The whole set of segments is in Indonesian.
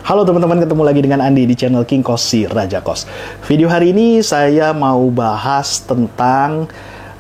Halo teman-teman, ketemu lagi dengan Andi di channel King Kos si Raja Kos. Video hari ini saya mau bahas tentang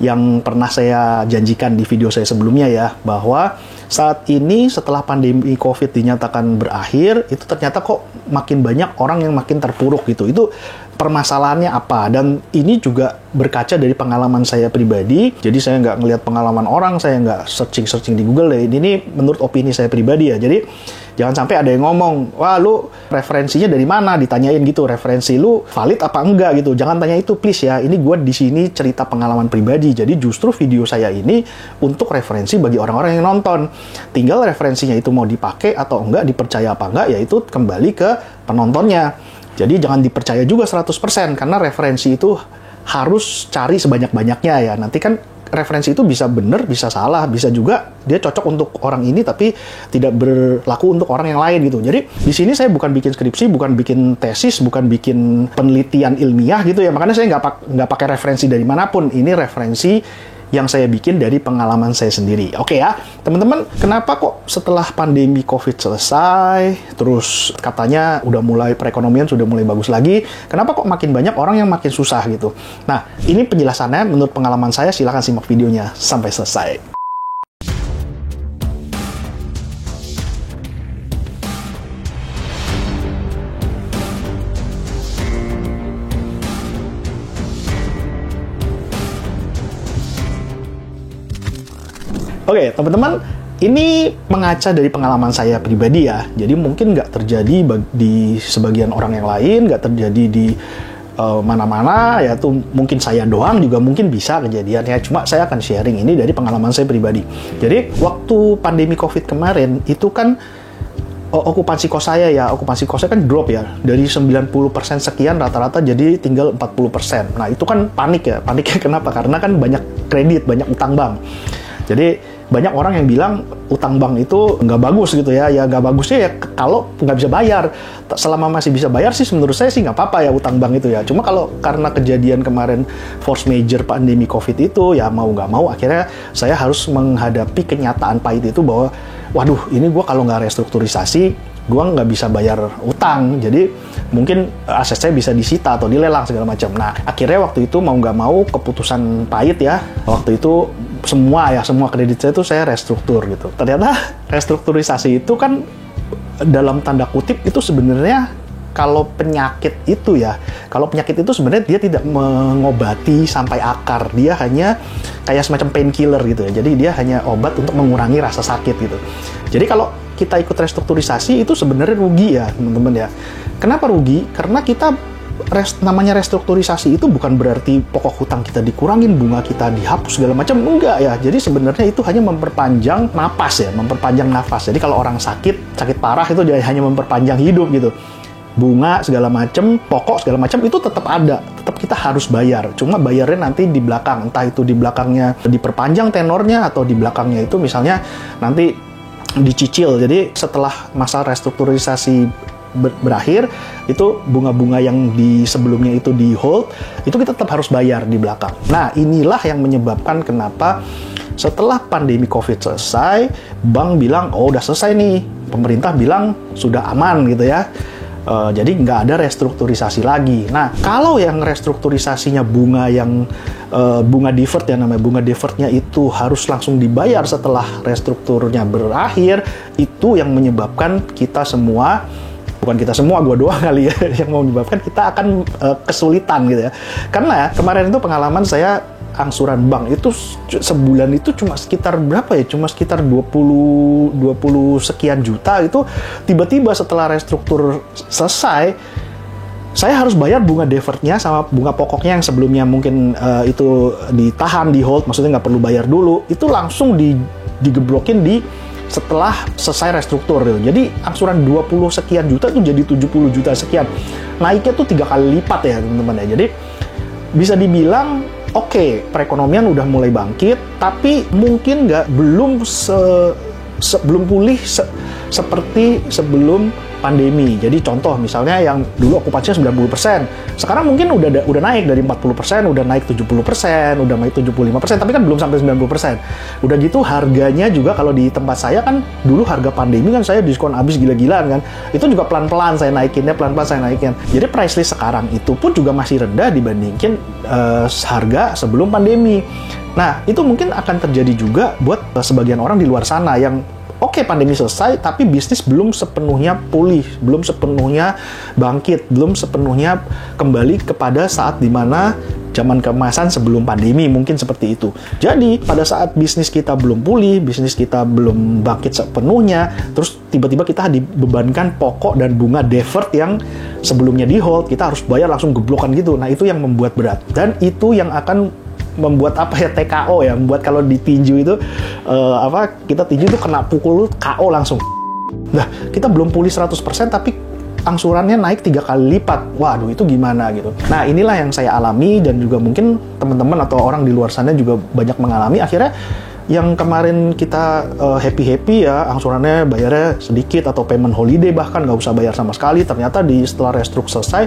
yang pernah saya janjikan di video saya sebelumnya ya, bahwa saat ini setelah pandemi COVID dinyatakan berakhir, itu ternyata kok makin banyak orang yang makin terpuruk gitu. Itu permasalahannya apa? Dan ini juga berkaca dari pengalaman saya pribadi. Jadi saya nggak ngelihat pengalaman orang, saya nggak searching di Google ya. Ini menurut opini saya pribadi ya. Jadi jangan sampai ada yang ngomong, wah lu referensinya dari mana? Ditanyain gitu, referensi lu valid apa enggak gitu. Jangan tanya itu please ya. Ini gue di sini cerita pengalaman pribadi. Jadi justru video saya ini untuk referensi bagi orang-orang yang nonton. Tinggal referensinya itu mau dipakai atau enggak, dipercaya apa enggak, yaitu kembali ke penontonnya. Jadi jangan dipercaya juga 100% karena referensi itu harus cari sebanyak-banyaknya ya. Nanti kan referensi itu bisa benar, bisa salah, bisa juga dia cocok untuk orang ini tapi tidak berlaku untuk orang yang lain gitu. Jadi di sini saya bukan bikin skripsi, bukan bikin tesis, bukan bikin penelitian ilmiah gitu ya. Makanya saya nggak pakai referensi dari manapun. Ini referensi yang saya bikin dari pengalaman saya sendiri. Oke ya, teman-teman, kenapa kok setelah pandemi COVID selesai, terus katanya udah mulai perekonomian sudah mulai bagus lagi, kenapa kok makin banyak orang yang makin susah gitu? Nah, ini penjelasannya menurut pengalaman saya, silahkan simak videonya sampai selesai. Oke, teman-teman, ini mengaca dari pengalaman saya pribadi ya. Jadi mungkin nggak terjadi di sebagian orang yang lain, nggak terjadi di mana-mana, ya tuh mungkin saya doang juga mungkin bisa kejadian ya. Cuma saya akan sharing ini dari pengalaman saya pribadi. Jadi waktu pandemi COVID kemarin itu kan okupansi kos saya kan drop ya. Dari 90% sekian rata-rata jadi tinggal 40%. Nah itu kan panik ya. Paniknya kenapa? Karena kan banyak kredit, banyak utang bank. Jadi banyak orang yang bilang utang bank itu nggak bagus gitu ya. Ya nggak bagusnya ya kalau nggak bisa bayar. Selama masih bisa bayar sih menurut saya sih nggak apa-apa ya utang bank itu ya. Cuma kalau karena kejadian kemarin force major pandemi COVID itu ya mau nggak mau akhirnya saya harus menghadapi kenyataan pahit itu bahwa waduh ini gue kalau nggak restrukturisasi gue nggak bisa bayar utang, jadi mungkin aset saya bisa disita atau dilelang segala macam. Nah akhirnya waktu itu mau nggak mau keputusan pahit ya, waktu itu semua kredit saya itu saya restruktur gitu. Ternyata restrukturisasi itu kan dalam tanda kutip itu sebenarnya kalau penyakit itu sebenarnya dia tidak mengobati sampai akar, dia hanya kayak semacam painkiller gitu ya. Jadi dia hanya obat untuk mengurangi rasa sakit gitu. Jadi kalau kita ikut restrukturisasi itu sebenarnya rugi ya teman-teman ya. Kenapa rugi? Karena kita namanya restrukturisasi itu bukan berarti pokok hutang kita dikurangin, bunga kita dihapus segala macam, enggak ya. Jadi sebenarnya itu hanya memperpanjang nafas. Jadi kalau orang sakit parah itu dia hanya memperpanjang hidup gitu. Bunga segala macam, pokok segala macam itu tetap ada, tetap kita harus bayar. Cuma bayarnya nanti di belakang, entah itu di belakangnya diperpanjang tenornya atau di belakangnya itu misalnya nanti dicicil. Jadi setelah masa restrukturisasi berakhir, itu bunga-bunga yang di sebelumnya itu di hold, itu kita tetap harus bayar di belakang. Nah, inilah yang menyebabkan kenapa setelah pandemi COVID selesai, bank bilang, oh udah selesai nih, pemerintah bilang sudah aman gitu ya. Jadi nggak ada restrukturisasi lagi. Nah, kalau yang restrukturisasinya bunga yang bunga deferred ya namanya, bunga deferrednya itu harus langsung dibayar setelah restrukturnya berakhir, itu yang menyebabkan kita semua, bukan kita semua, gue doang kali ya, yang menyebabkan kita akan kesulitan gitu ya. Karena kemarin itu pengalaman saya, angsuran bank itu sebulan itu cuma sekitar berapa ya? Cuma sekitar 20 sekian juta. Itu tiba-tiba setelah restruktur selesai, saya harus bayar bunga deferrednya sama bunga pokoknya yang sebelumnya mungkin itu ditahan, di hold, maksudnya nggak perlu bayar dulu. Itu langsung digeblokin setelah selesai restruktur gitu. Jadi angsuran 20 sekian juta itu jadi 70 juta sekian. Naiknya tuh 3 kali lipat ya teman-teman ya. Jadi bisa dibilang oke, perekonomian udah mulai bangkit, tapi mungkin belum pulih seperti sebelum pandemi. Jadi contoh misalnya yang dulu okupansinya 90%, sekarang mungkin udah naik dari 40%, udah naik 70%, udah naik 75%, tapi kan belum sampai 90%. Udah gitu harganya juga kalau di tempat saya kan dulu harga pandemi kan saya diskon habis gila-gilaan kan. Itu juga pelan-pelan saya naikin. Jadi price list sekarang itu pun juga masih rendah dibandingin harga sebelum pandemi. Nah, itu mungkin akan terjadi juga buat sebagian orang di luar sana yang oke, pandemi selesai, tapi bisnis belum sepenuhnya pulih, belum sepenuhnya bangkit, belum sepenuhnya kembali kepada saat dimana zaman keemasan sebelum pandemi, mungkin seperti itu. Jadi, pada saat bisnis kita belum pulih, bisnis kita belum bangkit sepenuhnya, terus tiba-tiba kita dibebankan pokok dan bunga deferred yang sebelumnya di hold, kita harus bayar langsung geblokan gitu. Nah, itu yang membuat berat. Dan itu yang akan membuat TKO ya, membuat kalau ditinju itu kita tinju itu kena pukul KO langsung. Nah, kita belum pulih 100% tapi angsurannya naik 3 kali lipat. Waduh, itu gimana gitu. Nah, inilah yang saya alami dan juga mungkin teman-teman atau orang di luar sana juga banyak mengalami. Akhirnya yang kemarin kita happy-happy ya, angsurannya bayarnya sedikit atau payment holiday bahkan nggak usah bayar sama sekali. Ternyata setelah restruk selesai,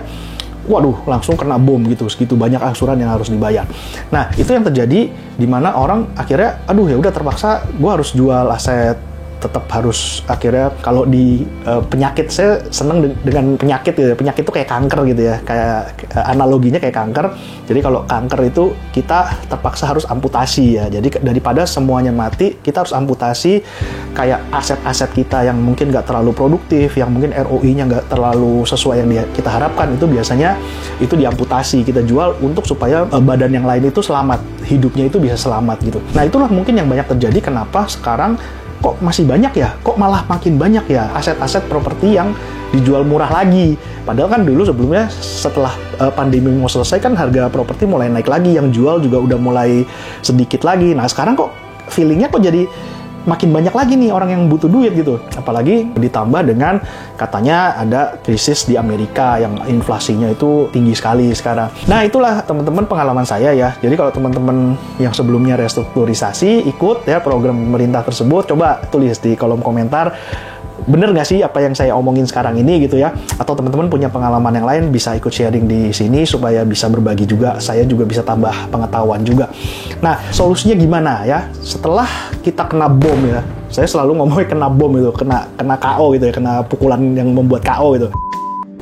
waduh, langsung kena bom gitu, segitu banyak angsuran yang harus dibayar. Nah, itu yang terjadi di mana orang akhirnya, aduh ya udah terpaksa, gue harus jual aset, tetap harus akhirnya kalau di penyakit, saya seneng dengan penyakit gitu ya. Penyakit itu kayak kanker gitu ya, kayak analoginya kayak kanker. Jadi kalau kanker itu kita terpaksa harus amputasi ya. Jadi daripada semuanya mati, kita harus amputasi kayak aset-aset kita yang mungkin nggak terlalu produktif, yang mungkin ROI-nya nggak terlalu sesuai yang kita harapkan, itu biasanya itu diamputasi, kita jual untuk supaya badan yang lain itu selamat, hidupnya itu bisa selamat gitu. Nah, itulah mungkin yang banyak terjadi kenapa sekarang kok masih banyak ya, kok malah makin banyak ya aset-aset properti yang dijual murah lagi. Padahal kan dulu sebelumnya setelah pandemi mau selesai kan harga properti mulai naik lagi, yang jual juga udah mulai sedikit lagi. Nah, sekarang kok feelingnya kok jadi makin banyak lagi nih orang yang butuh duit gitu. Apalagi ditambah dengan katanya ada krisis di Amerika yang inflasinya itu tinggi sekali sekarang. Nah, itulah teman-teman pengalaman saya ya. Jadi kalau teman-teman yang sebelumnya restrukturisasi ikut ya program pemerintah tersebut, coba tulis di kolom komentar, bener nggak sih apa yang saya omongin sekarang ini gitu ya? Atau teman-teman punya pengalaman yang lain bisa ikut sharing di sini supaya bisa berbagi juga, saya juga bisa tambah pengetahuan juga. Nah, solusinya gimana ya? Setelah kita kena bom ya, saya selalu ngomongin kena bom itu, kena KO gitu ya, kena pukulan yang membuat KO gitu.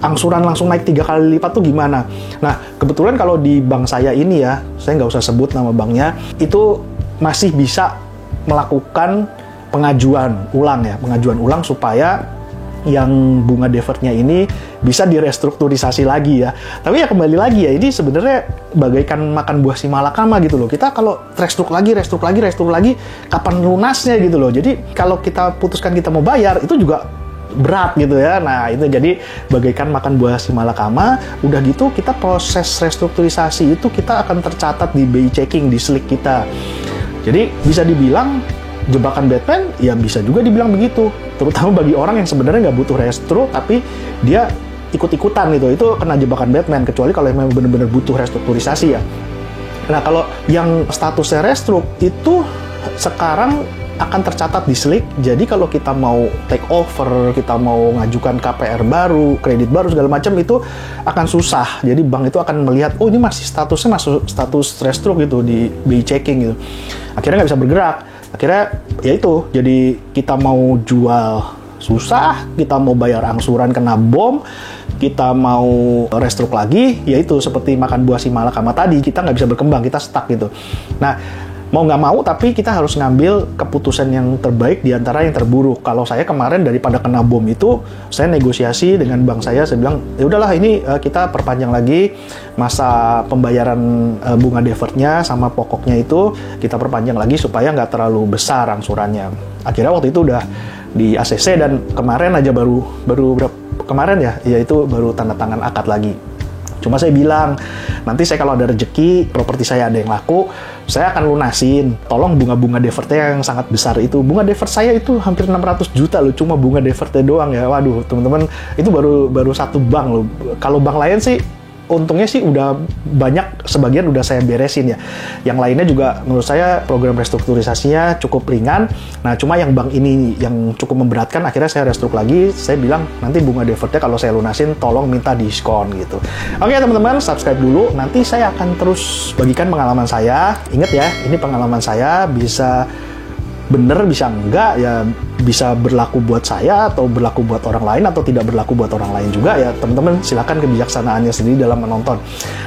Angsuran langsung naik 3 kali lipat tuh gimana? Nah, kebetulan kalau di bank saya ini ya, saya nggak usah sebut nama banknya, itu masih bisa melakukan pengajuan ulang supaya yang bunga deferrednya ini bisa direstrukturisasi lagi ya. Tapi ya kembali lagi ya, ini sebenarnya bagaikan makan buah si malakama gitu loh. Kita kalau restruk lagi, kapan lunasnya gitu loh. Jadi kalau kita putuskan kita mau bayar, itu juga berat gitu ya. Nah, itu jadi bagaikan makan buah si malakama. Udah gitu kita proses restrukturisasi itu kita akan tercatat di BI checking, di slip kita. Jadi bisa dibilang jebakan Batman, ya bisa juga dibilang begitu. Terutama bagi orang yang sebenarnya nggak butuh restru, tapi dia ikut-ikutan gitu. Itu kena jebakan Batman, kecuali kalau memang benar-benar butuh restrukturisasi ya. Nah, kalau yang statusnya restru, itu sekarang akan tercatat di SLIK. Jadi kalau kita mau take over, kita mau ngajukan KPR baru, kredit baru, segala macam, itu akan susah. Jadi bank itu akan melihat, oh ini masih statusnya masuk status restru gitu, di BI checking gitu. Akhirnya nggak bisa bergerak. Akhirnya ya itu, jadi kita mau jual susah, kita mau bayar angsuran kena bom, kita mau restruk lagi, ya itu seperti makan buah si malakama tadi, kita nggak bisa berkembang, kita stuck gitu. Nah, mau nggak mau, tapi kita harus ngambil keputusan yang terbaik di antara yang terburuk. Kalau saya kemarin daripada kena bom itu, saya negosiasi dengan bank saya bilang, ya udahlah ini kita perpanjang lagi masa pembayaran bunga deferrednya sama pokoknya itu, kita perpanjang lagi supaya nggak terlalu besar angsurannya. Akhirnya waktu itu udah di ACC dan kemarin aja baru kemarin ya, yaitu baru tanda tangan akad lagi. Cuma saya bilang, nanti saya kalau ada rezeki, properti saya ada yang laku, saya akan lunasin. Tolong bunga-bunga deferrednya yang sangat besar itu. Bunga deferred saya itu hampir 600 juta loh, cuma bunga deferrednya doang ya. Waduh, teman-teman, itu baru satu bank loh. Kalau bank lain sih untungnya sih udah banyak, sebagian udah saya beresin ya. Yang lainnya juga menurut saya program restrukturisasinya cukup ringan. Nah, cuma yang bank ini yang cukup memberatkan, akhirnya saya restruk lagi. Saya bilang nanti bunga defertnya kalau saya lunasin tolong minta diskon gitu. Oke teman-teman, subscribe dulu. Nanti saya akan terus bagikan pengalaman saya. Ingat ya, ini pengalaman saya, bisa bener bisa enggak ya, bisa berlaku buat saya atau berlaku buat orang lain atau tidak berlaku buat orang lain juga ya. Teman-teman silakan kebijaksanaannya sendiri dalam menonton.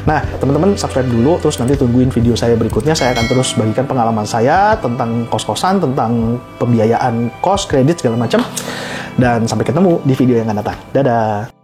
Nah teman-teman subscribe dulu, terus nanti tungguin video saya berikutnya. Saya akan terus bagikan pengalaman saya tentang kos-kosan, tentang pembiayaan kos, kredit segala macam. Dan sampai ketemu di video yang akan datang. Dadah.